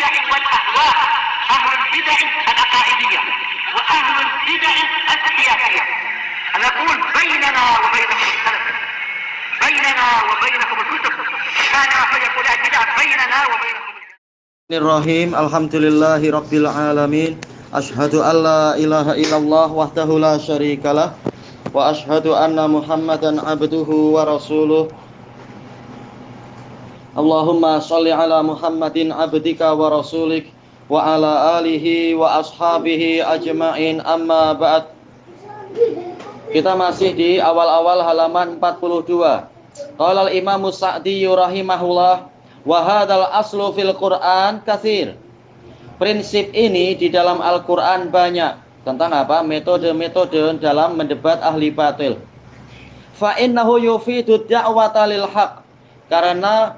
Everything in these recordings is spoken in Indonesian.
البدع والأهواء، أهل البدع العقائدية وأهل البدع السياسية. نقول بيننا وبينكم السلف، بيننا وبينكم الكتب، كان فيقول البدع بيننا وبينكم. Bismillahirrahmanirrahim. Alhamdulillahi rabbil alamin. Asyhadu an la ilaha illallah wahdahu la syarikalah wa asyhadu anna Muhammadan abduhu wa rasuluh. Allahumma shalli ala Muhammadin abdika wa rasulik wa ala alihi wa ashabihi ajma'in, amma ba'd. Kita masih di awal-awal halaman 42. Qala al-Imam Sa'di rahimahullah, wa hadzal aslu fil Qur'an katsir. Prinsip ini di dalam Al-Qur'an banyak. Tentang apa? Metode-metode dalam mendebat ahli batil. Fa innahu yufidu da'wata lil haq. Karena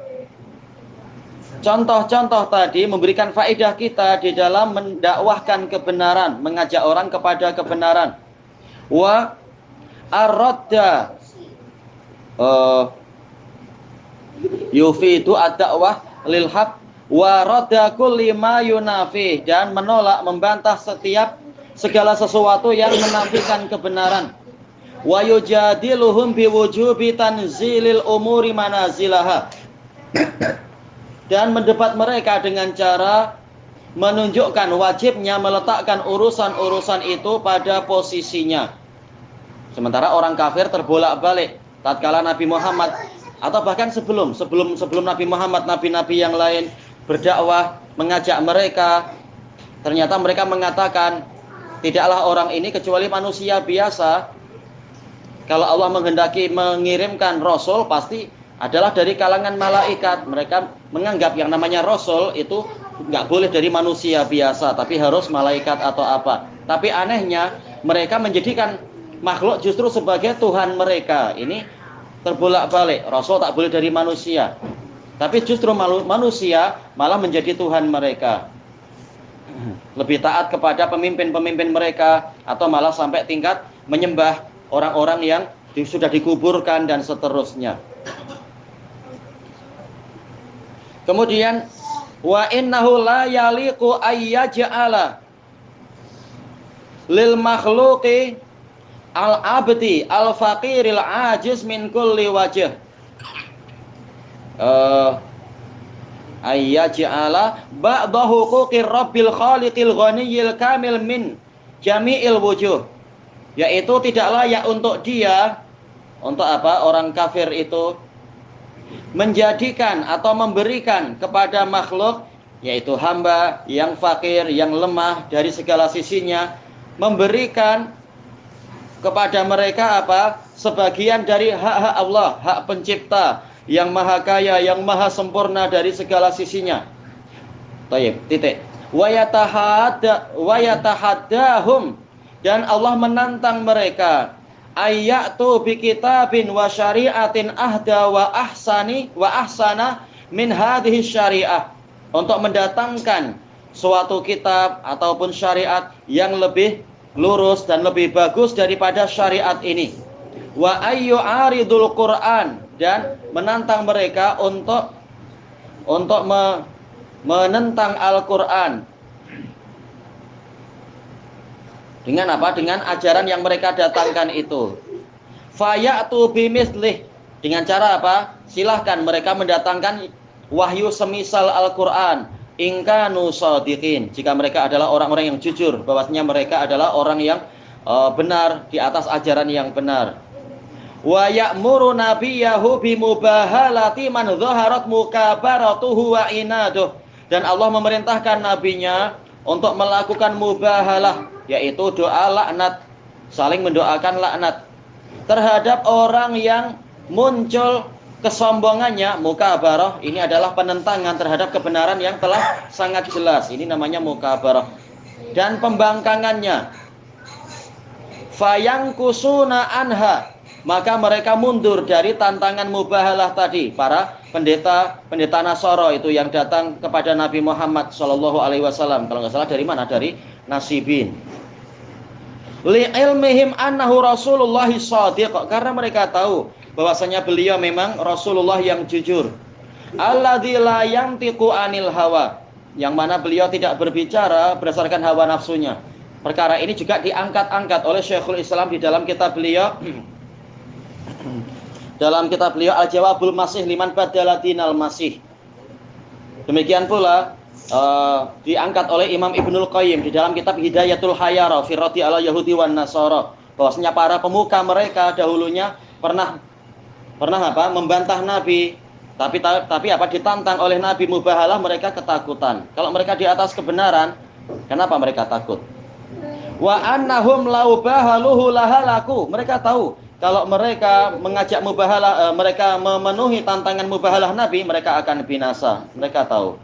contoh-contoh tadi memberikan faedah kita di dalam mendakwahkan kebenaran, mengajak orang kepada kebenaran. Wa ar-radda yufidu ad-da'wah lil haq wa radda kulli ma yunafi, dan menolak, membantah segala sesuatu yang menafikan kebenaran. Wa yujadiluhum biwujubi tanzilil umuri manazilaha, dan mendebat mereka dengan cara menunjukkan wajibnya meletakkan urusan-urusan itu pada posisinya. Sementara orang kafir terbolak-balik tatkala Nabi Muhammad atau bahkan sebelum Nabi Muhammad, nabi-nabi yang lain berdakwah, mengajak mereka, ternyata mereka mengatakan tidaklah orang ini kecuali manusia biasa. Kalau Allah menghendaki mengirimkan rasul pasti adalah dari kalangan malaikat. Mereka menganggap yang namanya rasul itu nggak boleh dari manusia biasa, tapi harus malaikat atau apa. Tapi anehnya mereka menjadikan makhluk justru sebagai Tuhan mereka. Ini terbolak-balik, rasul tak boleh dari manusia, tapi justru manusia malah menjadi Tuhan mereka. Lebih taat kepada pemimpin-pemimpin mereka, atau malah sampai tingkat menyembah orang-orang yang sudah dikuburkan dan seterusnya. Kemudian wa innahu la yaliqu ayyaj'ala lil makhluqi al-abdi al-faqiril ajiz min kulli wajh ayyaj'ala ba'da huquqir rabbil khaliqil ghaniyil kamil min jami'il wujuh, yaitu tidak layak untuk dia, untuk apa? Orang kafir itu menjadikan atau memberikan kepada makhluk, yaitu hamba yang fakir, yang lemah dari segala sisinya, memberikan kepada mereka apa? Sebagian dari hak-hak Allah, hak pencipta yang maha kaya, yang maha sempurna dari segala sisinya. Tayyib, titik. Wa yatahaddahum, dan Allah menantang mereka, ayyatu bi kitabin wa syari'atin ahda wa ahsana min hadhihi syari'ah, untuk mendatangkan suatu kitab ataupun syariat yang lebih lurus dan lebih bagus daripada syariat ini. Wa ayyu aridul Qur'an, dan menantang mereka untuk menentang Al-Qur'an. Dengan apa? Dengan ajaran yang mereka datangkan itu. Fayatu bimislih, dengan cara apa? Silahkan mereka mendatangkan wahyu semisal Al-Qur'an. Ingkanu shadiqin, jika mereka adalah orang-orang yang jujur, bahwasanya mereka adalah orang yang benar di atas ajaran yang benar. Wa ya'muru nabiyahu bimubahalati man dhaharat mukabaratuhu wa inaduh, dan Allah memerintahkan nabinya untuk melakukan mubahalah, yaitu doa laknat, saling mendoakan laknat terhadap orang yang muncul kesombongannya. Mukabarah ini adalah penentangan terhadap kebenaran yang telah sangat jelas. Ini namanya mukabarah. Dan pembangkangannya, fayangkusuna anha, maka mereka mundur dari tantangan mubahalah tadi. Para pendeta Nasara itu yang datang kepada Nabi Muhammad SAW, kalau nggak salah dari mana? Dari Nasibin. Li ilmihim annahu Rasulullah shadiq, karena mereka tahu bahwasanya beliau memang Rasulullah yang jujur. Alladzi la yantiqu anil hawa, yang mana beliau tidak berbicara berdasarkan hawa nafsunya. Perkara ini juga diangkat-angkat oleh Syekhul Islam di dalam kitab beliau Al-Jawabul Masih liman badala dinal masih. Demikian pula diangkat oleh Imam Ibnul Qayyim di dalam kitab Hidayatul Hayara fi raddi ala Yahudi wan Nasara, bahwasanya para pemuka mereka dahulunya pernah membantah Nabi, tapi ditantang oleh Nabi mubahalah, mereka ketakutan. Kalau mereka di atas kebenaran, kenapa mereka takut? Wa annahum lau bahaluhu lahalaku, mereka tahu kalau mereka mengajak mubahalah, mereka memenuhi tantangan mubahalah Nabi, mereka akan binasa. Mereka tahu.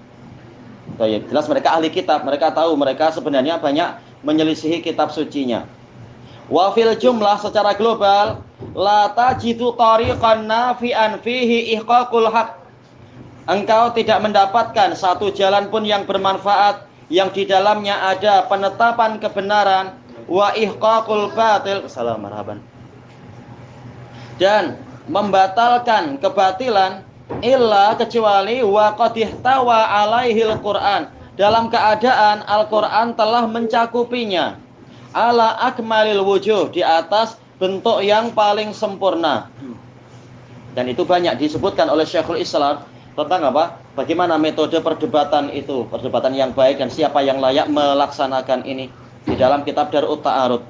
Jelas mereka ahli kitab, mereka tahu mereka sebenarnya banyak menyelisihi kitab sucinya. Wa fil jumlah, secara global, la tajidu tariqan nafi'an fihi ihqaqul haq. Engkau tidak mendapatkan satu jalan pun yang bermanfaat yang di dalamnya ada penetapan kebenaran, wa ihqaqul batil, dan membatalkan kebatilan, illa kecuali wa qad ihtawa alaihil Qur'an, dalam keadaan Al-Qur'an telah mencakupinya, ala akmalil wujuh, di atas bentuk yang paling sempurna. Dan itu banyak disebutkan oleh Syekhul Islam tentang bagaimana metode perdebatan itu, perdebatan yang baik dan siapa yang layak melaksanakan ini di dalam kitab Darut Ta'arud.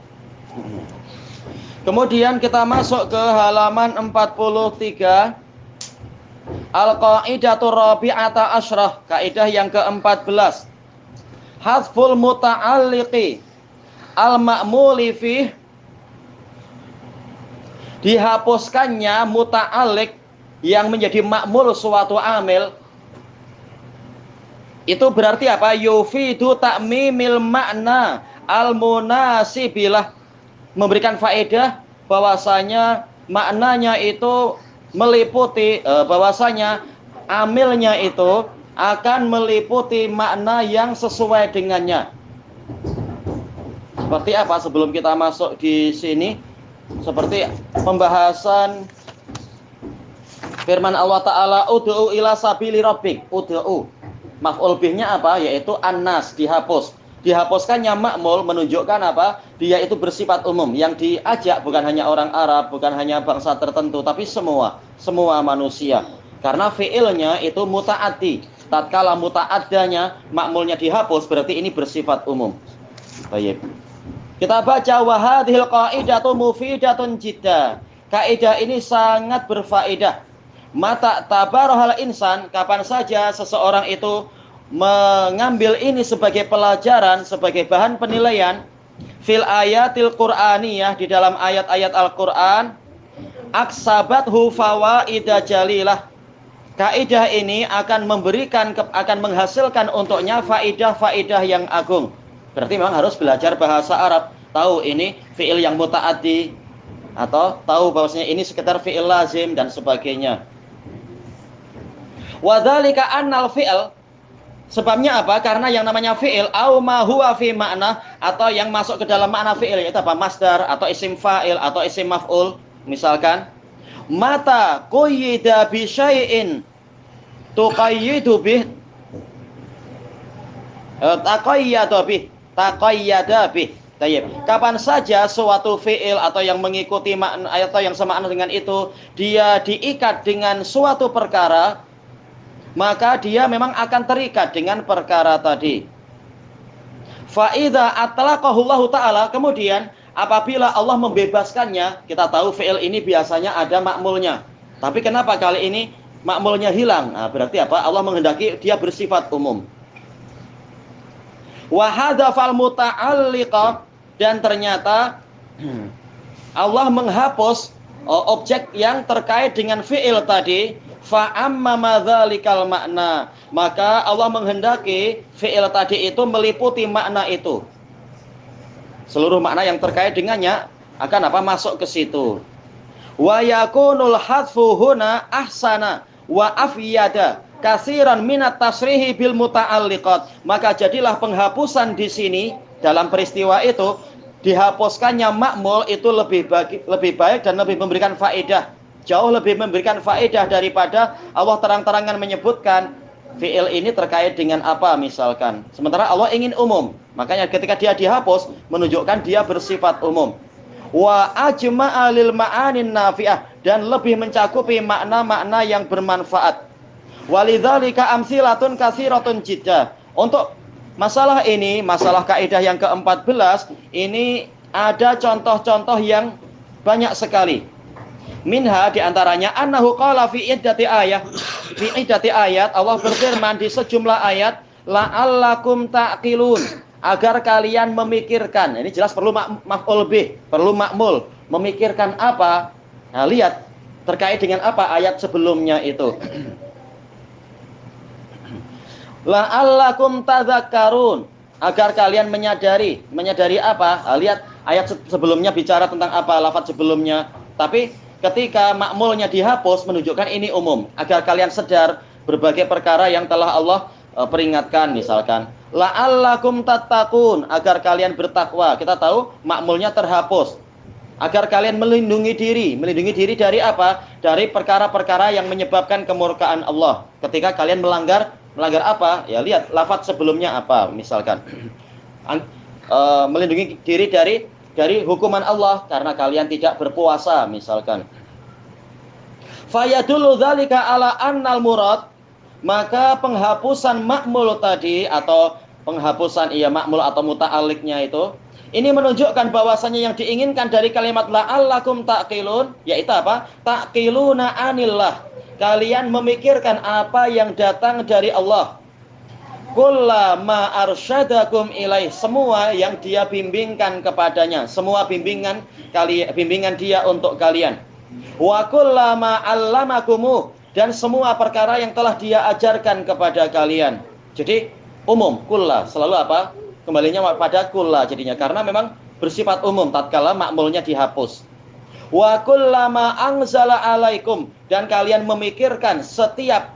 Kemudian kita masuk ke halaman 43. Al-Qaidatur Rabi'ata Asyrah, kaidah yang ke-14. Hadful muta'alliqi al-ma'muli fih, dihapuskannya muta'alliq yang menjadi ma'mul suatu amil. Itu berarti apa? Yufidu ta'mimil makna al-munasibilah, memberikan faedah bahwasanya maknanya itu meliputi, bahwasanya amilnya itu akan meliputi makna yang sesuai dengannya. Seperti apa sebelum kita masuk di sini? Seperti pembahasan firman Allah Ta'ala, ud'u ila sabili rabbik. Ud'u, maf'ul bihnya apa? Yaitu annas, dihapus. Dihapuskannya ma'mul menunjukkan apa? Dia itu bersifat umum. Yang diajak bukan hanya orang Arab, bukan hanya bangsa tertentu, tapi semua manusia. Karena fi'ilnya itu muta'addi. Tatkala muta'addanya ma'mulnya dihapus, berarti ini bersifat umum. Baik. Kita baca wa hadhil qaidatu mufidatun jidda. Kaidah ini sangat berfaedah. Mata tabarahal insan, kapan saja seseorang itu mengambil ini sebagai pelajaran, sebagai bahan penilaian, fil ayatil qur'aniyah, di dalam ayat-ayat Al-Qur'an, aksabathu fawaida jalilah. Kaidah ini akan menghasilkan untuknya faidah-faidah yang agung. Berarti memang harus belajar bahasa Arab, tahu ini fi'il yang muta'addi, atau tahu bahwasanya ini sekedar fi'il lazim dan sebagainya. Wa dzalika annal fi'il, sebabnya apa? Karena yang namanya fi'il au ma huwa fi makna, atau yang masuk ke dalam makna fi'il, yaitu apa? Masdar atau isim fa'il atau isim maf'ul. Misalkan mata qayyida bi syai'in tuqayyidu bih, taqayyada bih. Tayyib. Kapan saja suatu fi'il atau yang mengikuti makna atau yang semakna dengan itu dia diikat dengan suatu perkara, maka dia memang akan terikat dengan perkara tadi. Fa idza atlaqahu Allah Ta'ala, kemudian apabila Allah membebaskannya, kita tahu fi'il ini biasanya ada makmulnya. Tapi kenapa kali ini makmulnya hilang? Nah, berarti apa? Allah menghendaki dia bersifat umum. Wa hadzafal muta'alliqa, dan ternyata Allah menghapus objek yang terkait dengan fi'il tadi. Fa amma madzalikal makna, maka Allah menghendaki fi'il tadi itu meliputi makna itu. Seluruh makna yang terkait dengannya akan apa? Masuk ke situ. Wa yakunul hadfu huna ahsana wa afyada kasiran minat tasrihi bil muta'alliqat. Maka jadilah penghapusan di sini dalam peristiwa itu, dihapuskannya makmul itu lebih baik dan lebih memberikan faedah. Jauh lebih memberikan faedah daripada Allah terang-terangan menyebutkan fi'il ini terkait dengan apa misalkan. Sementara Allah ingin umum. Makanya ketika dia dihapus menunjukkan dia bersifat umum. Wa ajma'a lil ma'anin nafi'ah, dan lebih mencakupi makna-makna yang bermanfaat. Walidzalika amsilatun katsiratun jiddah. Untuk masalah ini, masalah kaidah yang ke-14 ini ada contoh-contoh yang banyak sekali. Minha diantaranya annahu qala fi iddati ayat. Fi iddati ayat Allah berfirman di sejumlah ayat, la'allakum ta'qilun, agar kalian memikirkan. Ini jelas perlu maf'ul bih, perlu ma'mul. Memikirkan apa? Nah, lihat terkait dengan apa ayat sebelumnya itu. La'allakum tadzakkarun, agar kalian menyadari. Menyadari apa? Nah, lihat ayat sebelumnya bicara tentang apa, lafaz sebelumnya. Tapi ketika makmulnya dihapus menunjukkan ini umum, agar kalian sadar berbagai perkara yang telah Allah peringatkan. Misalkan la'allakum tattaqun, agar kalian bertakwa. Kita tahu makmulnya terhapus, agar kalian melindungi diri. Melindungi diri dari apa? Dari perkara-perkara yang menyebabkan kemurkaan Allah. Ketika kalian melanggar apa? Ya lihat lafaz sebelumnya apa. Misalkan melindungi diri dari hukuman Allah karena kalian tidak berpuasa misalkan. Fayadullu dzalika ala annal murad, maka penghapusan makmul tadi atau penghapusan makmul atau muta'alliqnya itu ini menunjukkan bahwasanya yang diinginkan dari kalimat la'allakum taqilun yaitu apa? Taqiluna anillah. Kalian memikirkan apa yang datang dari Allah. Kullama arsyadakum ilaih, semua yang dia bimbingkan kepadanya, semua bimbingan dia untuk kalian. Wa kullama allamakumu, dan semua perkara yang telah dia ajarkan kepada kalian. Jadi umum, kulla selalu apa? Kembalinya pada kulla jadinya, karena memang bersifat umum tatkala makmulnya dihapus. Wa kullama anzala alaikum, dan kalian memikirkan setiap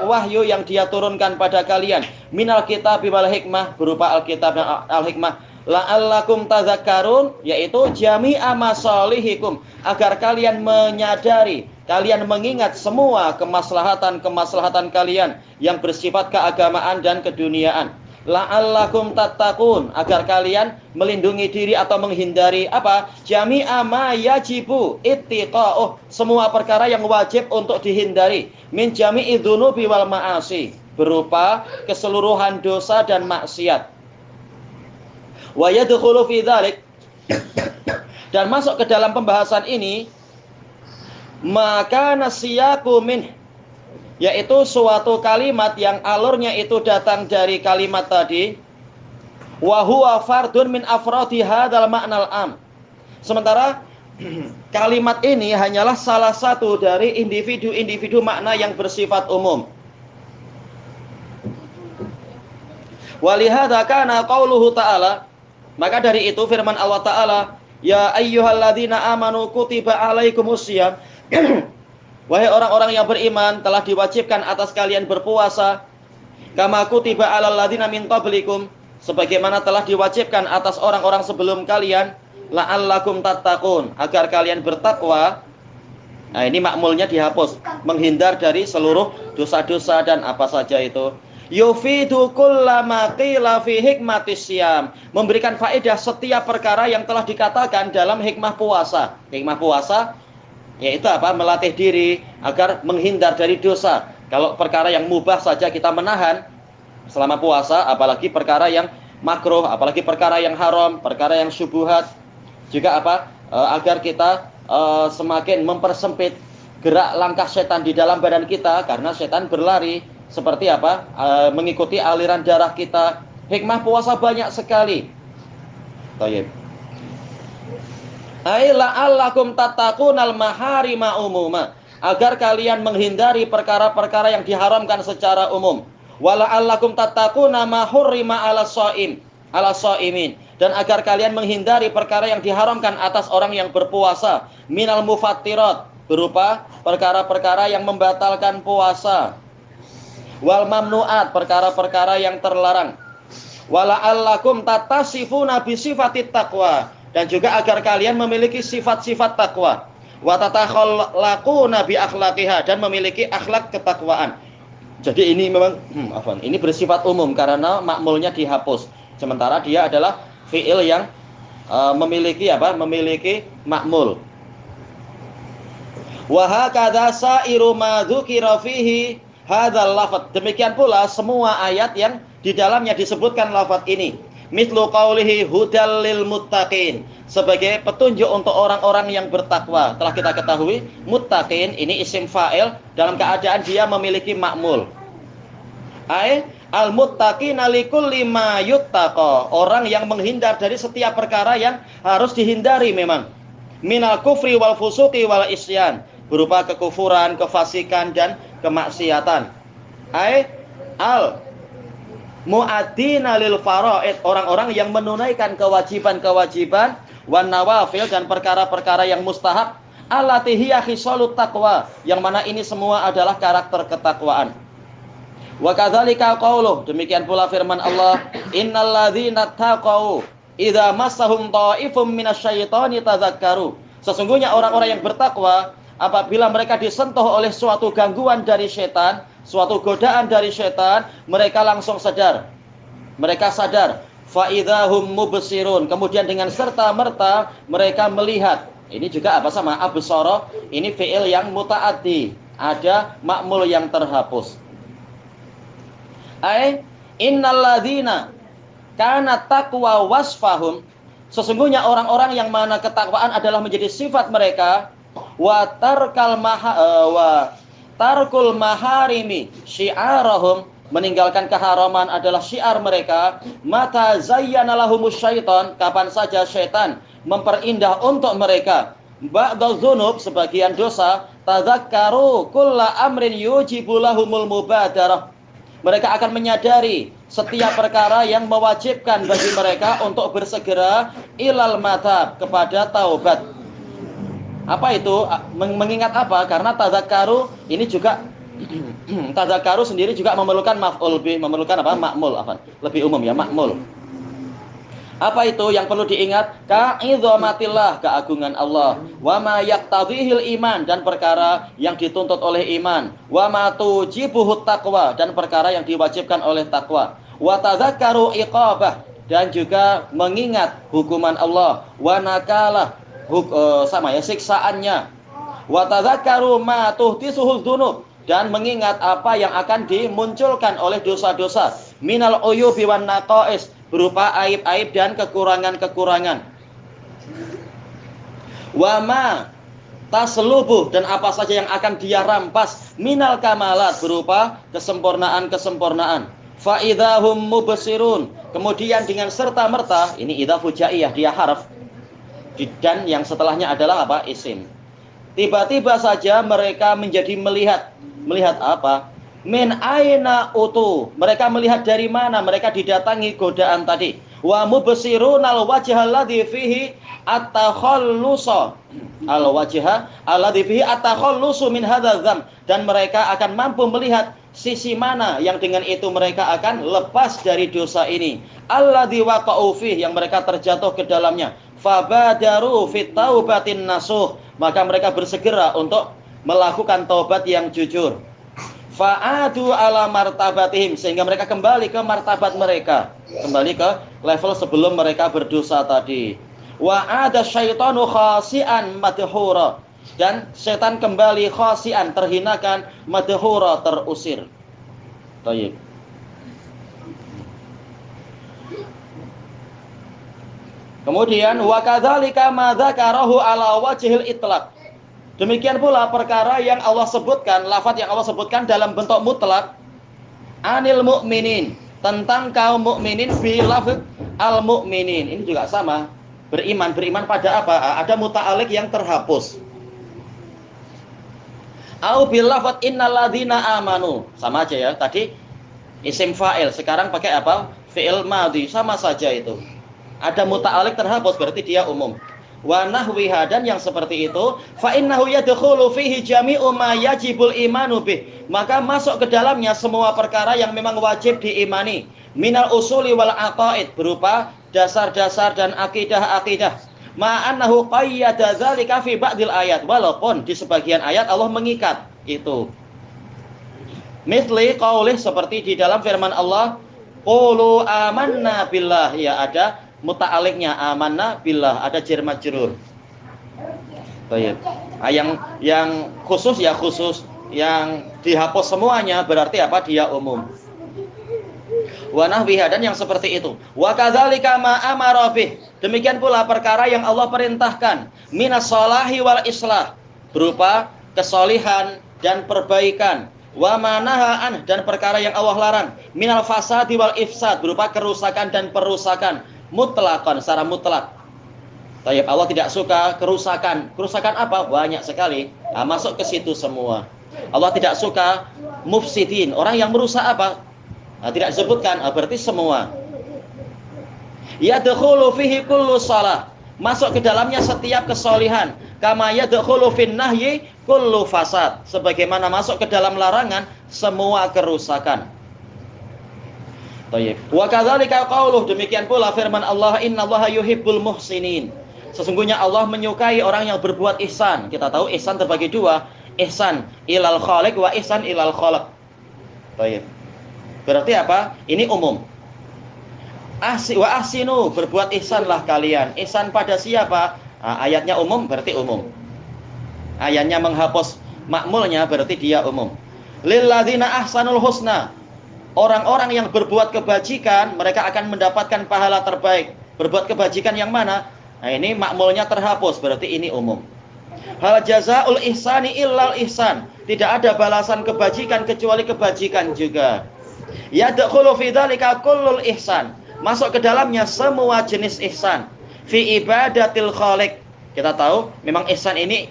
wahyu yang dia turunkan pada kalian, minal kitab wal hikmah, berupa alkitab dan al-hikmah, la'allakum tadzakkarun, yaitu jami'a masalihikum, agar kalian menyadari, kalian mengingat semua kemaslahatan kalian yang bersifat keagamaan dan keduniaan. La'allakum tattaqun, agar kalian melindungi diri atau menghindari apa? Jami'a ma yajibu ittiqa'uh, semua perkara yang wajib untuk dihindari. Min jami'i dzunubi wal ma'asi, berupa keseluruhan dosa dan maksiat. Wa yadkhulu fi dzalik, dan masuk ke dalam pembahasan ini maka nasyaku min, yaitu suatu kalimat yang alurnya itu datang dari kalimat tadi, wa huwa fardun min afradi hadzal ma'nal am. Sementara kalimat ini hanyalah salah satu dari individu-individu makna yang bersifat umum. Walihadza kana qauluhu ta'ala, maka dari itu firman Allah Ta'ala, ya ayyuhalladzina amanu kutiba alaikumusiyam, wahai orang-orang yang beriman, telah diwajibkan atas kalian berpuasa, kama kutiba alal ladzina min qablikum, sebagaimana telah diwajibkan atas orang-orang sebelum kalian, la'allakum tattaqun, agar kalian bertakwa. Nah, ini makmulnya dihapus, menghindar dari seluruh dosa-dosa dan apa saja itu. Yufidu kullama qila fi hikmatis siyam, memberikan faedah setiap perkara yang telah dikatakan dalam hikmah puasa. Hikmah puasa yaitu apa? Melatih diri agar menghindar dari dosa. Kalau perkara yang mubah saja kita menahan selama puasa, apalagi perkara yang makruh, apalagi perkara yang haram, perkara yang syubhat. Juga apa? Agar kita semakin mempersempit gerak langkah setan di dalam badan kita, karena setan berlari seperti apa? Mengikuti aliran darah kita. Hikmah puasa banyak sekali. Baik. Ai la'allakum tattaqunal maharima umuma, agar kalian menghindari perkara-perkara yang diharamkan secara umum. Wala'allakum tattaquna ma hurrima 'ala shaimin, dan agar kalian menghindari perkara yang diharamkan atas orang yang berpuasa, minal mufattirat, berupa perkara-perkara yang membatalkan puasa. Wal mamnu'at, perkara-perkara yang terlarang. Wala'allakum tattasifuna bi sifatit taqwa, dan juga agar kalian memiliki sifat-sifat takwa. Wa tatakhallaquna bi akhlaqiha, dan memiliki akhlak ketakwaan. Jadi ini memang ini bersifat umum karena makmulnya dihapus. Sementara dia adalah fi'il yang memiliki apa? Memiliki makmul. Wa hakadza sa'iru ma dzukira fihi hadzal lafadz. Demikian pula semua ayat yang di dalamnya disebutkan lafaz ini. Mithlu qaulihi hudal lil muttaqin, sebagai petunjuk untuk orang-orang yang bertakwa. Telah kita ketahui muttaqin ini isim fa'il dalam keadaan dia memiliki makmul. Ai al muttaqina likulli ma yuttaqa, orang yang menghindar dari setiap perkara yang harus dihindari memang. Minal kufri wal fusuqi wal isyan, berupa kekufuran, kefasikan dan kemaksiatan. Ai al mu'addina lil faraid, orang-orang yang menunaikan kewajiban-kewajiban, wan nawafil, dan perkara-perkara yang mustahab, allati hiya khisalut taqwa, yang mana ini semua adalah karakter ketakwaan. Wa kadzalika qauluh, demikian pula firman Allah, innal ladzina taqau idza massahum ta'ifum minasyaitani tadzakkaru, sesungguhnya orang-orang yang bertakwa apabila mereka disentuh oleh suatu gangguan dari setan, suatu godaan dari setan, mereka langsung sadar. Mereka sadar. Fa idzahum mubsirun, kemudian dengan serta merta mereka melihat. Ini juga apa sama absara, ini fi'il yang mutaaddi, ada makmul yang terhapus. Ai innal ladzina kana taqwa wasfahum, sesungguhnya orang-orang yang mana ketakwaan adalah menjadi sifat mereka, wa tarkul maharimi syi'arahum, meninggalkan keharaman adalah syiar mereka. Mata zayyana lahumus syaitan, kapan saja syaitan memperindah untuk mereka ba'dadz dzunub, sebagian dosa, tadzakkaru kulla amrin yujibu lahumul mubadarah, mereka akan menyadari setiap perkara yang mewajibkan bagi mereka untuk bersegera ilal matab, kepada taubat. Apa itu? Mengingat apa? Karena tadzakkaru ini juga tadzakkaru sendiri juga memerlukan maf'ul bih, memerlukan apa? Makmul, apa? Lebih umum ya, makmul. Apa itu yang perlu diingat? Ka'idhamatillah, keagungan Allah. Wa ma yaqtadhihil iman, dan perkara yang dituntut oleh iman. Wa ma tujibuhut taqwa, dan perkara yang diwajibkan oleh takwa. Wa tadzakkaru iqabah, dan juga mengingat hukuman Allah. Wa nakalah, sama ya, siksaannya. Wa tadzakkaru ma tuhditsuhudz dzunub, dan mengingat apa yang akan dimunculkan oleh dosa-dosa. Minal uyubi wan naqais, berupa aib-aib dan kekurangan-kekurangan. Wa ma taslubuh, dan apa saja yang akan dia rampas. Minal kamalat, berupa kesempurnaan-kesempurnaan. Fa idzahum mubsirun, kemudian dengan serta-merta, ini idza fujaiyah, dia harf, dan yang setelahnya adalah apa? Isim. Tiba-tiba saja mereka menjadi melihat. Melihat apa? Min aina utu, mereka melihat dari mana mereka didatangi godaan tadi. Wa mubsirunal wajha alladzi fihi at-takhallusu, al wajha alladzi fihi at-takhallusu min hadzal dzam, dan mereka akan mampu melihat sisi mana yang dengan itu mereka akan lepas dari dosa ini. Alladzi waqa'u fihi, yang mereka terjatuh ke dalamnya. Fabadaru fit taubatin nasuh, maka mereka bersegera untuk melakukan taubat yang jujur. Fa'adu ala martabatihim, sehingga mereka kembali ke martabat mereka, kembali ke level sebelum mereka berdosa tadi. Wa'ada syaitanu khasi'an madhura, dan setan kembali khasi'an, terhinakan, madhura, terusir. Baik. Kemudian wa kadzalika ma dzakarahu ala wajhil itlaq, demikian pula perkara yang Allah sebutkan, lafaz yang Allah sebutkan dalam bentuk mutlak, anil mu'minin, tentang kaum mukminin, bi lafaz al mu'minin, ini juga sama, beriman pada apa? Ada muta'alliq yang terhapus. Au bil lafaz innal ladzina amanu, sama aja ya, tadi isim fa'il, sekarang pakai apa? Fi'il madhi, sama saja itu. Ada muta'alliq terhapus, berarti dia umum. Wa nahwiha, dan yang seperti itu, fa innahu yadkhulu fihi jami'u ma yajibul imanu bih, maka masuk ke dalamnya semua perkara yang memang wajib diimani. Minal usuli wal aqaid, berupa dasar-dasar dan akidah-akidah. Ma annahu qayyada dzalika fi ba'dil ayat, walaupun di sebagian ayat Allah mengikat itu. Mithli qaulih, seperti di dalam firman Allah, qulu amanna billah, ya ada muta'aliknya amanna billah, ada jar majrur. Baik. Yang khusus ya khusus, yang dihapus semuanya berarti apa? Dia umum. Wa nahwiha, dan yang seperti itu. Wa kadzalika ma amara bih, demikian pula perkara yang Allah perintahkan, minas sholahi wal islah, berupa kesolihan dan perbaikan. Wa manahaan, dan perkara yang Allah larang, minal fasadi wal ifsad, berupa kerusakan dan perusakan, mutlaqan, secara mutlak. Tayyib, Allah tidak suka kerusakan. Kerusakan apa? Banyak sekali. Nah, masuk ke situ semua. Allah tidak suka mufsidin, orang yang merusak apa? Nah, tidak disebutkan, berarti semua. Yadkhulu fihi kullu shalah, masuk ke dalamnya setiap kesolihan. Kama yadkhulu fin nahyi kullu fasad, sebagaimana masuk ke dalam larangan semua kerusakan. Tayyib. Wa kadzalika qauluh, demikian pula firman Allah, innallaha yuhibbul muhsinin. Sesungguhnya Allah menyukai orang yang berbuat ihsan. Kita tahu ihsan terbagi dua, ihsan ilal khaliq wa ihsan ilal khalaq. Tayyib. Berarti apa? Ini umum. Wa ahsinu, berbuat ihsanlah kalian. Ihsan pada siapa? Nah, ayatnya umum, berarti umum. Ayatnya menghapus makmulnya, berarti dia umum. Lilladzina ahsanul husna, orang-orang yang berbuat kebajikan, mereka akan mendapatkan pahala terbaik. Berbuat kebajikan yang mana? Nah, ini makmulnya terhapus, berarti ini umum. Hal jazaul ihsani illal ihsan, tidak ada balasan kebajikan kecuali kebajikan juga. Yadkhulu fi dzalika kullul ihsan, masuk ke dalamnya semua jenis ihsan. Fi ibadatil khaliq, kita tahu memang ihsan ini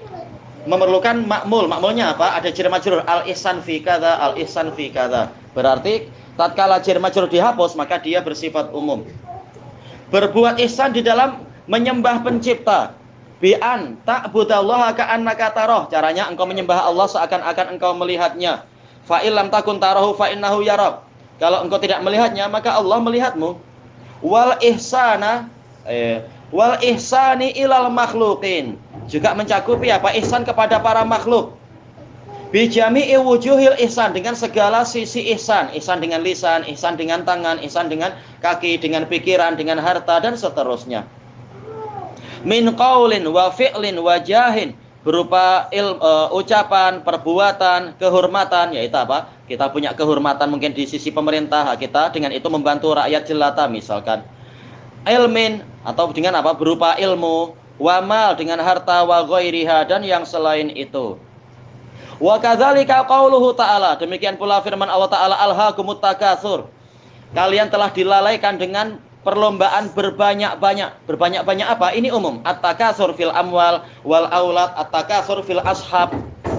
memerlukan makmul. Makmulnya apa? Ada jar majrur, al ihsan fi kadza, al ihsan fi kadza. Berarti tatkala jar majrur dihapus, maka dia bersifat umum. Berbuat ihsan di dalam menyembah pencipta. Bi'an ta'budallaha ka'annaka tarah, caranya engkau menyembah Allah seakan-akan engkau melihatnya. Fa illam takun tarahu fa innahu yarak, kalau engkau tidak melihatnya maka Allah melihatmu. Wal ihsani ilal makhluqin, juga mencakupi apa? Ihsan kepada para makhluk. Bi jami'i wujuhil ihsan, dengan segala sisi ihsan. Ihsan dengan lisan, ihsan dengan tangan, ihsan dengan kaki, dengan pikiran, dengan harta, dan seterusnya. Min qaulin wa fi'lin wa jahin, berupa ucapan, perbuatan, kehormatan, yaitu apa? Kita punya kehormatan mungkin di sisi pemerintah, kita dengan itu membantu rakyat jelata misalkan. Ilmin, atau dengan apa? Berupa ilmu, wa mal, dengan harta, wa ghairiha, dan yang selain itu. Wa kadzalika qauluhu ta'ala, demikian pula firman Allah Ta'ala, alhaakumut takatsur, kalian telah dilalaikan dengan perlombaan berbanyak-banyak. Berbanyak-banyak apa? Ini umum. At-takatsur fil amwal wal aulad, at-takatsur fil ashab,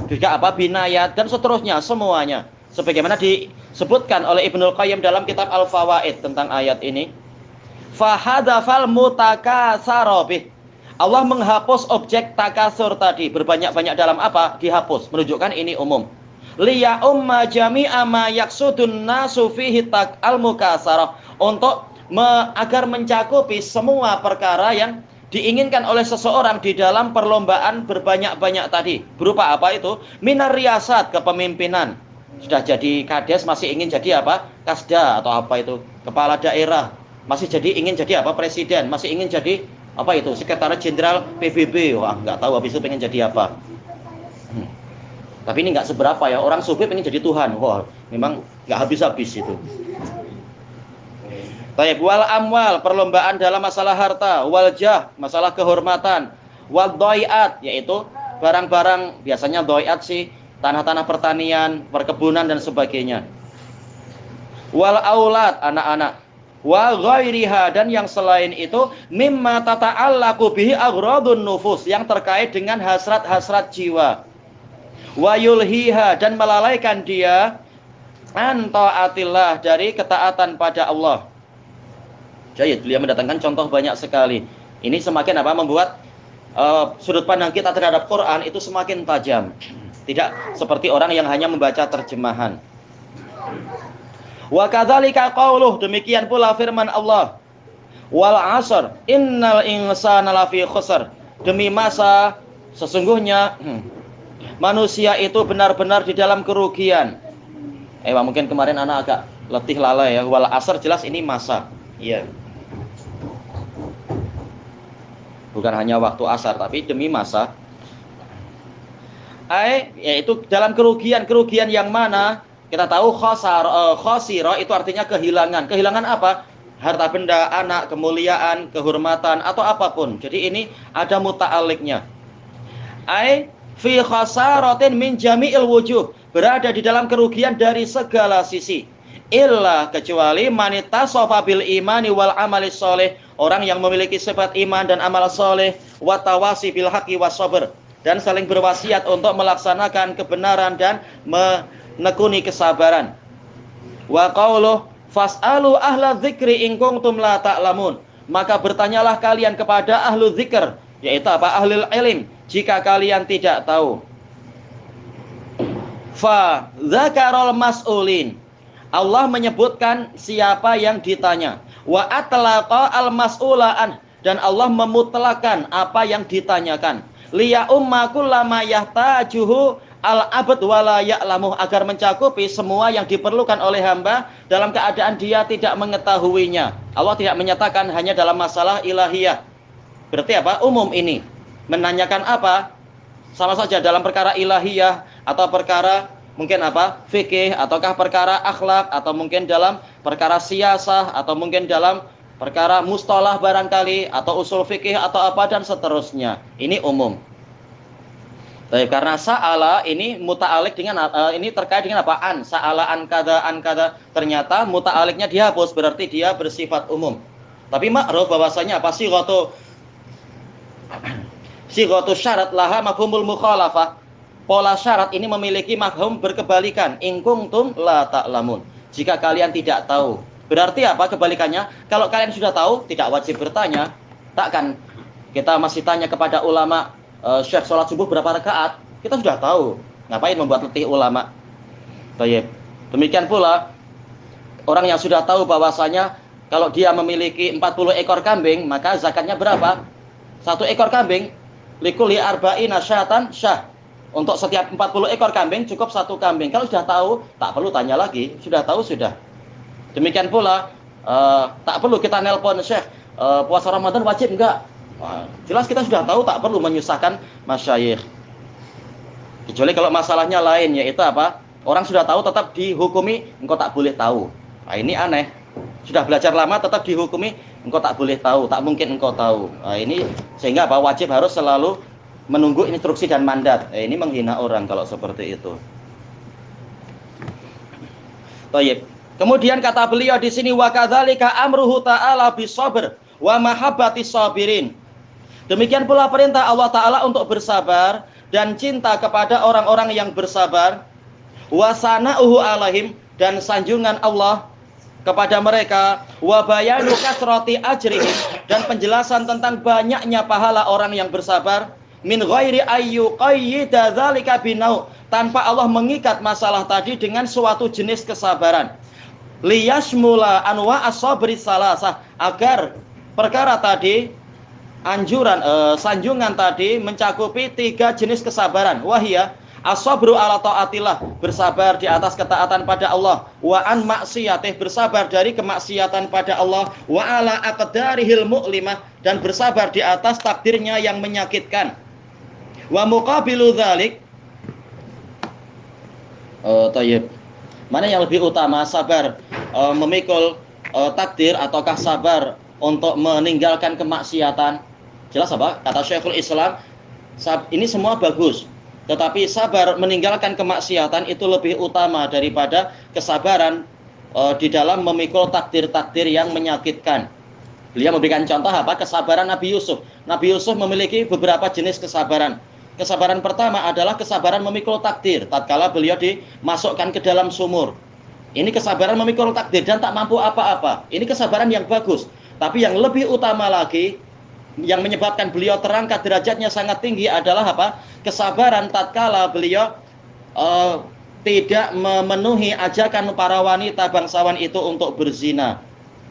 juga apa? Binayat, dan seterusnya, semuanya. Sebagaimana disebutkan oleh Ibnul Qayyim dalam kitab Al-Fawaid tentang ayat ini. Fahadafal mutakatsarobih, Allah menghapus objek takasur tadi, berbanyak-banyak dalam apa? Dihapus, menunjukkan ini umum. Liya umma jami'a ma yaksudun nasu fihi al-mukasarah, untuk agar mencakupi semua perkara yang diinginkan oleh seseorang di dalam perlombaan berbanyak-banyak tadi. Berupa apa itu? Minar riyasat, kepemimpinan. Sudah jadi kades masih ingin jadi apa? Kasda atau apa itu? Kepala daerah. Masih ingin jadi apa? Presiden. Masih ingin jadi apa itu? Sekretaris Jenderal PBB. Wah, nggak tahu habis itu pengen jadi apa. Tapi ini nggak seberapa ya. Orang sufi pengen jadi Tuhan. Wah, memang nggak habis-habis itu. Baik, wal amwal, perlombaan dalam masalah harta, wal jah, masalah kehormatan, wal doiat, yaitu barang-barang, biasanya doiat sih tanah-tanah pertanian, perkebunan, dan sebagainya. Wal aulad, anak-anak. Wa ghairiha, dan yang selain itu, mimma tata'allaqu bihi aghradun nufus, yang terkait dengan hasrat-hasrat jiwa. Wa yulhiha, dan melalaikan dia an ta'atillah, dari ketaatan pada Allah. Jadi beliau mendatangkan contoh banyak sekali. Ini semakin apa? Membuat sudut pandang kita terhadap Quran itu semakin tajam. Tidak seperti orang yang hanya membaca terjemahan. Wa kadzalika qauluh, demikian pula firman Allah. Wal 'asr innal insana lafi khusr, demi masa sesungguhnya manusia itu benar-benar di dalam kerugian. Mungkin kemarin anak agak letih lalai ya. Wal asr jelas ini masa. Iya. Bukan hanya waktu asar tapi demi masa. Yaitu dalam kerugian yang mana kita tahu khosiro itu artinya kehilangan. Kehilangan apa? Harta benda, anak, kemuliaan, kehormatan atau apapun. Jadi ini ada muta'aliknya. Fi khasaratin min jami'il wujuh, berada di dalam kerugian dari segala sisi. Illa kecuali manita sofabil imani wal amali soleh, orang yang memiliki sifat iman dan amal soleh, watawasi bil haqi was sabr, dan saling berwasiat untuk melaksanakan kebenaran dan menekuni kesabaran. Wa qauluh fas'alu ahla dzikri in kuntum la ta'lamun, maka bertanyalah kalian kepada ahlu dzikr, yaitu apa? Ahlul ilm, jika kalian tidak tahu. Fa dzakarul mas'ulin, Allah menyebutkan siapa yang ditanya. Wa atlaqa al mas'ulaan, dan Allah memutlakan apa yang ditanyakan. Liya umma kullama yahtajuhu al abd wala ya'lamuh, agar mencakupi semua yang diperlukan oleh hamba dalam keadaan dia tidak mengetahuinya. Allah tidak menyatakan hanya dalam masalah ilahiyah. Berarti apa? Umum ini. Menanyakan apa? Sama saja dalam perkara ilahiyah atau perkara mungkin apa? Fikih, ataukah perkara akhlak, atau mungkin dalam perkara siyasah, atau mungkin dalam perkara mustalah barangkali, atau usul fikih atau apa dan seterusnya. Ini umum. Karena sa'ala ini muta'alik dengan ini terkait dengan apa? Sa'ala an kada. Ternyata muta'aliknya dihapus, berarti dia bersifat umum. Tapi ma'ruf bahwasanya apa? Sighatu syarat laha mafhumul mukhalafah. Pola syarat ini memiliki mafhum berkebalikan. In kuntum la ta'lamun, jika kalian tidak tahu. Berarti apa kebalikannya? Kalau kalian sudah tahu, tidak wajib bertanya. Takkan kita masih tanya kepada ulama, Syekh sholat subuh berapa rakaat? Kita sudah tahu. Ngapain membuat letih ulama? Baik. Demikian pula orang yang sudah tahu bahwasanya kalau dia memiliki 40 ekor kambing, maka zakatnya berapa? 1 ekor kambing likulli arba'ina syatan syah. Untuk setiap 40 ekor kambing cukup 1 kambing. Kalau sudah tahu, tak perlu tanya lagi. Sudah tahu, sudah. Demikian pula tak perlu kita nelpon, Syekh, puasa Ramadan wajib enggak? Jelas kita sudah tahu, tak perlu menyusahkan masyayikh. Kecuali kalau masalahnya lain, yaitu apa? Orang sudah tahu tetap dihukumi, engkau tak boleh tahu. Nah, ini aneh. Sudah belajar lama tetap dihukumi, engkau tak boleh tahu, tak mungkin engkau tahu. Nah, ini sehingga apa? Wajib harus selalu menunggu instruksi dan mandat. Ini menghina orang kalau seperti itu. Baik. Kemudian kata beliau di sini, wa kadzalika amruhu ta'ala bisabr wa mahabbati sabirin. Demikian pula perintah Allah Ta'ala untuk bersabar dan cinta kepada orang-orang yang bersabar. Wa sana'uhu alaihim, dan sanjungan Allah kepada mereka. Wa bayanu kasrati ajrihim, dan penjelasan tentang banyaknya pahala orang yang bersabar. Min ghairi ayyuqayyida dzalika binau, tanpa Allah mengikat masalah tadi dengan suatu jenis kesabaran. Liyashmula anwa as-sabri salasah, agar perkara tadi sanjungan tadi mencakupi 3 jenis kesabaran. Wahia as-sabru ala taatillah, bersabar di atas ketaatan pada Allah. Wa an maksiyatih, bersabar dari kemaksiatan pada Allah. Wa ala aqdarihil mu'limah, dan bersabar di atas takdirnya yang menyakitkan. Wa muqabilu dzalik, thayyib. Mana yang lebih utama, sabar memikul takdir ataukah sabar untuk meninggalkan kemaksiatan? Jelas apa? Kata Syekhul Islam, ini semua bagus, tetapi sabar meninggalkan kemaksiatan itu lebih utama daripada kesabaran di dalam memikul takdir-takdir yang menyakitkan. Beliau memberikan contoh apa? Kesabaran Nabi Yusuf. Nabi Yusuf memiliki beberapa jenis kesabaran. Kesabaran pertama adalah kesabaran memikul takdir tatkala beliau dimasukkan ke dalam sumur. Ini kesabaran memikul takdir dan tak mampu apa-apa. Ini kesabaran yang bagus. Tapi yang lebih utama lagi, yang menyebabkan beliau terangkat derajatnya sangat tinggi adalah apa? Kesabaran tatkala beliau tidak memenuhi ajakan para wanita bangsawan itu untuk berzina.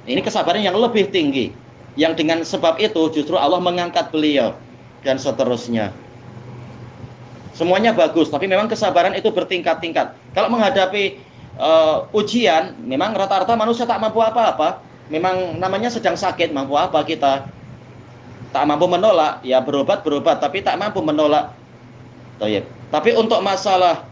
Ini kesabaran yang lebih tinggi. Yang dengan sebab itu justru Allah mengangkat beliau dan seterusnya. Semuanya bagus, tapi memang kesabaran itu bertingkat-tingkat. Kalau menghadapi ujian, memang rata-rata manusia tak mampu apa-apa. Memang namanya sedang sakit, mampu apa kita? Tak mampu menolak, ya berobat, tapi tak mampu menolak. Tapi untuk masalah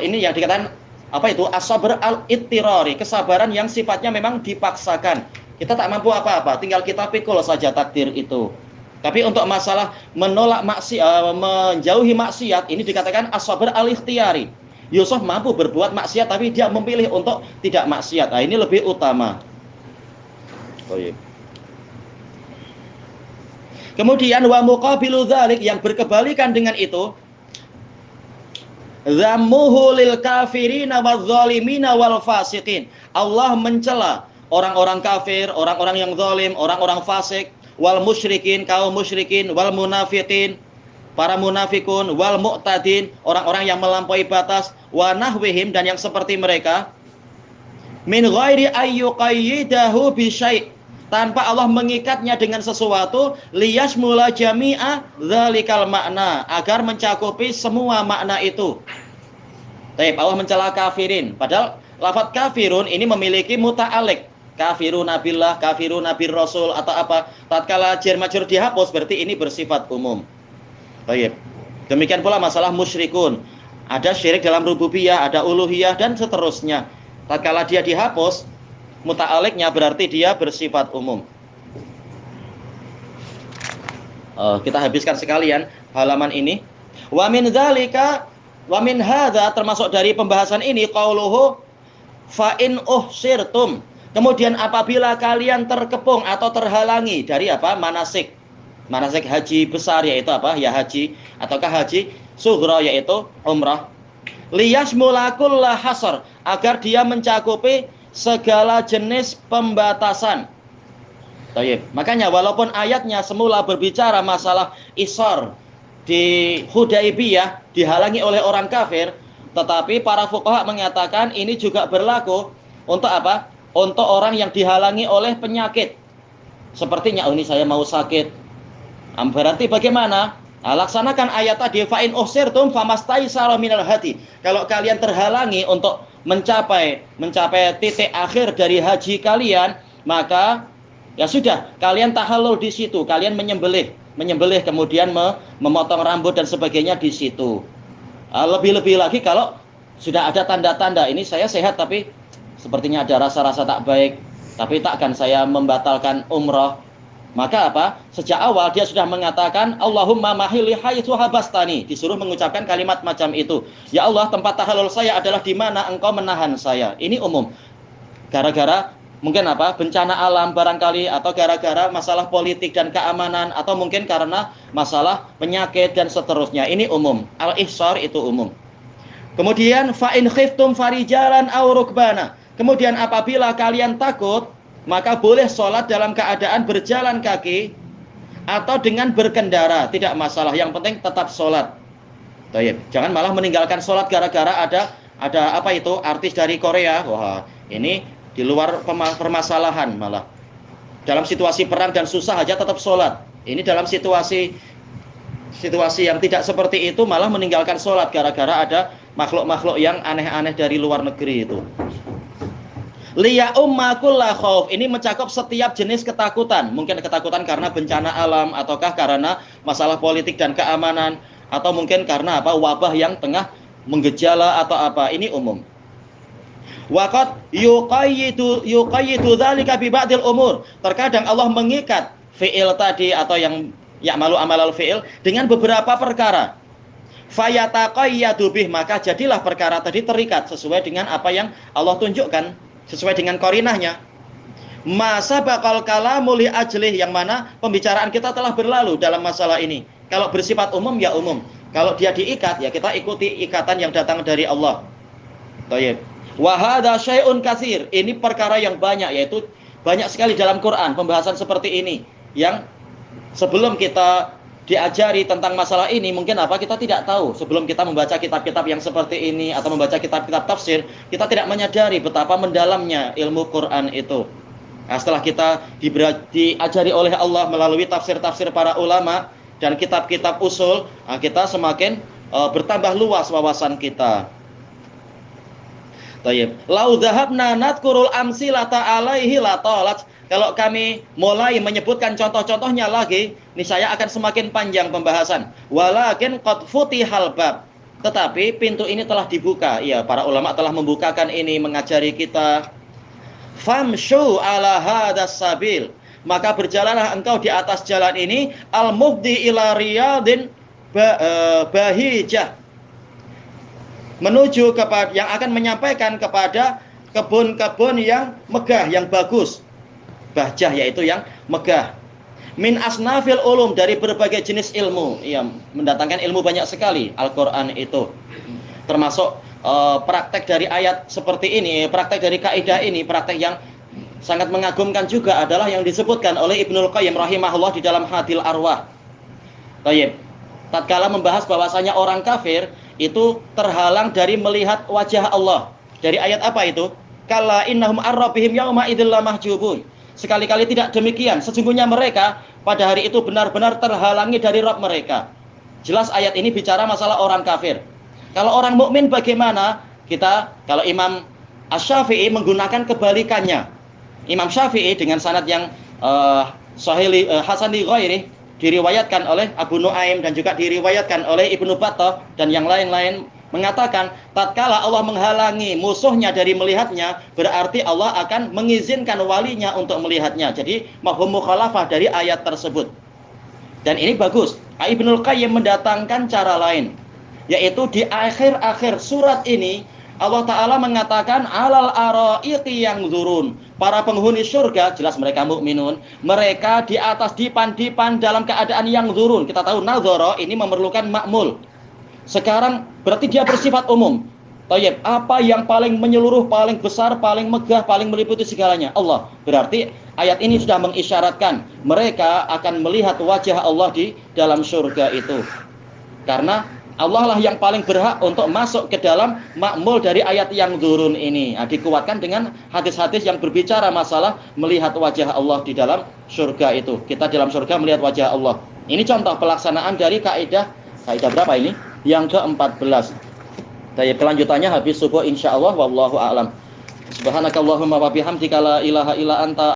ini yang dikatakan apa itu as-sabr al-ittirari, kesabaran yang sifatnya memang dipaksakan. Kita tak mampu apa-apa, tinggal kita pikul saja takdir itu. Tapi untuk masalah menolak maksiat, menjauhi maksiat, ini dikatakan as-sabr al-ikhtiyari. Yusuf mampu berbuat maksiat tapi dia memilih untuk tidak maksiat. Nah, ini lebih utama. Kemudian wa muqabilu dzalik, yang berkebalikan dengan itu, zammuhu lil kafirina wadh-dhalimina wal fasiqin. Allah mencela orang-orang kafir, orang-orang yang zalim, orang-orang fasik, wal musyrikin, kaum musyrikin, wal munafiqin, para munafikun, wal mu'tadin, orang-orang yang melampaui batas, wa nahwihim, dan yang seperti mereka, min ghairi ayyuqayyidahu bi syai', tanpa Allah mengikatnya dengan sesuatu, liyashmula jami'a dzalikal makna, agar mencakupi semua makna itu. Allah mencela kafirin, padahal lafaz kafirun ini memiliki muta'alliq, kafiruna billah, kafiruna bir rasul, atau apa, tatkala jar majrur dihapus berarti ini bersifat umum. Baik. Demikian pula masalah musyrikun, ada syirik dalam rububiyah, ada uluhiyah, dan seterusnya. Tatkala dia dihapus, muta'aliknya berarti dia bersifat umum. Kita habiskan sekalian halaman ini. Wa min dzalika wa min hadza, termasuk dari pembahasan ini, qauluhu fa in uhsirtum. Kemudian apabila kalian terkepung atau terhalangi dari apa? Manasik haji besar, yaitu apa? Ya haji, ataukah haji sughra, yaitu umrah. Liyashmulakulla hasar, agar dia mencakupi segala jenis pembatasan. Makanya walaupun ayatnya semula berbicara masalah isar di Hudaibiyah dihalangi oleh orang kafir, tetapi para fuqaha mengatakan ini juga berlaku untuk apa? Untuk orang yang dihalangi oleh penyakit. Sepertinya, ini saya mau sakit. Berarti bagaimana? Laksanakan ayat tadi, fa in uhsirtum famastaysara minal hadi. Kalau kalian terhalangi untuk mencapai titik akhir dari haji kalian, maka ya sudah, kalian tahallul di situ, kalian menyembelih kemudian memotong rambut dan sebagainya di situ. Lebih-lebih lagi kalau sudah ada tanda-tanda ini saya sehat tapi sepertinya ada rasa-rasa tak baik, tapi takkan saya membatalkan umrah. Maka apa? Sejak awal dia sudah mengatakan Allahumma mahili haitsu habastani, disuruh mengucapkan kalimat macam itu. Ya Allah, tempat tahallul saya adalah di mana engkau menahan saya. Ini umum. Gara-gara mungkin apa? Bencana alam barangkali, atau gara-gara masalah politik dan keamanan, atau mungkin karena masalah penyakit dan seterusnya. Ini umum. Al-ihsar itu umum. Kemudian fa in khiftum farijalan aw rukbana. Kemudian apabila kalian takut, maka boleh sholat dalam keadaan berjalan kaki atau dengan berkendara, tidak masalah. Yang penting tetap sholat. Jangan malah meninggalkan sholat gara-gara ada apa itu artis dari Korea. Wah, ini di luar permasalahan malah. Dalam situasi perang dan susah aja tetap sholat. Ini dalam situasi yang tidak seperti itu malah meninggalkan sholat gara-gara ada makhluk-makhluk yang aneh-aneh dari luar negeri itu. Liya ummakulla khauf, ini mencakup setiap jenis ketakutan. Mungkin ketakutan karena bencana alam, ataukah karena masalah politik dan keamanan, atau mungkin karena apa? Wabah yang tengah menggejala atau apa. Ini umum. Waqad yuqayyidu dzalika bi ba'dil umur. Terkadang Allah mengikat fi'il tadi atau yang ya'malu amalal fi'il dengan beberapa perkara. Fayataqayyadu bih, maka jadilah perkara tadi terikat sesuai dengan apa yang Allah tunjukkan, sesuai dengan qarinahnya. Masa bakal kalamu li ajlih, yang mana pembicaraan kita telah berlalu dalam masalah ini. Kalau bersifat umum ya umum. Kalau dia diikat ya kita ikuti ikatan yang datang dari Allah. Thayyib. Wa hadza syai'un katsir. Ini perkara yang banyak, yaitu banyak sekali dalam Quran pembahasan seperti ini yang sebelum kita diajari tentang masalah ini, mungkin apa kita tidak tahu. Sebelum kita membaca kitab-kitab yang seperti ini atau membaca kitab-kitab tafsir, kita tidak menyadari betapa mendalamnya ilmu Quran itu. Nah, setelah kita diajari oleh Allah melalui tafsir-tafsir para ulama dan kitab-kitab usul, kita semakin bertambah luas wawasan kita. Tayyib. Lau dhahabna nadkurul amsilata alaihi latalat. Kalau kami mulai menyebutkan contoh-contohnya lagi, niscaya akan semakin panjang pembahasan. Walakin qad futihal bab. Tetapi pintu ini telah dibuka. Ya, para ulama telah membukakan ini, mengajari kita. Famshu ala hadas sabil. Maka berjalanlah engkau di atas jalan ini, al-mufdi ila riyadin bahijah, menuju kepada yang akan menyampaikan kepada kebun-kebun yang megah, yang bagus. Bahjah yaitu yang megah. Min asnafil ulum, dari berbagai jenis ilmu. Yang mendatangkan ilmu banyak sekali Al-Qur'an itu. Termasuk praktek dari ayat seperti ini, praktek dari kaidah ini, praktek yang sangat mengagumkan juga adalah yang disebutkan oleh Ibnul Qayyim rahimahullah di dalam Hadil Arwah. Tayyib. Tatkala membahas bahwasanya orang kafir itu terhalang dari melihat wajah Allah. Dari ayat apa itu? Kalla innahum ar-rabbihim yauma idzil lamahjubun. Sekali-kali tidak demikian. Sesungguhnya mereka pada hari itu benar-benar terhalangi dari Rabb mereka. Jelas ayat ini bicara masalah orang kafir. Kalau orang mukmin bagaimana? Kalau Imam Asy-Syafi'i menggunakan kebalikannya. Imam Syafi'i dengan sanad yang sahih hasan li ghairi, diriwayatkan oleh Abu Nuaim dan juga diriwayatkan oleh Ibnu Battah dan yang lain-lain, mengatakan tatkala Allah menghalangi musuhnya dari melihatnya, berarti Allah akan mengizinkan walinya untuk melihatnya. Jadi mafhum mukhalafah dari ayat tersebut. Dan ini bagus. Ibnul Qayyim mendatangkan cara lain, yaitu di akhir-akhir surat ini Allah Ta'ala mengatakan alal araiqi yang zurun. Para penghuni surga, jelas mereka mukminun, mereka di atas dipan-dipan dalam keadaan yang zurun. Kita tahu nazara ini memerlukan makmul. Sekarang berarti dia bersifat umum. Tayyib, apa yang paling menyeluruh, paling besar, paling megah, paling meliputi segalanya? Allah. Berarti ayat ini sudah mengisyaratkan mereka akan melihat wajah Allah di dalam surga itu. Karena Allah lah yang paling berhak untuk masuk ke dalam makmul dari ayat yang turun ini. Nah, dikuatkan dengan hadis-hadis yang berbicara masalah melihat wajah Allah di dalam surga itu. Kita dalam surga melihat wajah Allah. Ini contoh pelaksanaan dari kaidah berapa ini? Yang ke-14. Dari kelanjutannya habis subuh insyaallah, wallahu a'lam. Subhanakallahumma wa bihamdika la ilaha illa anta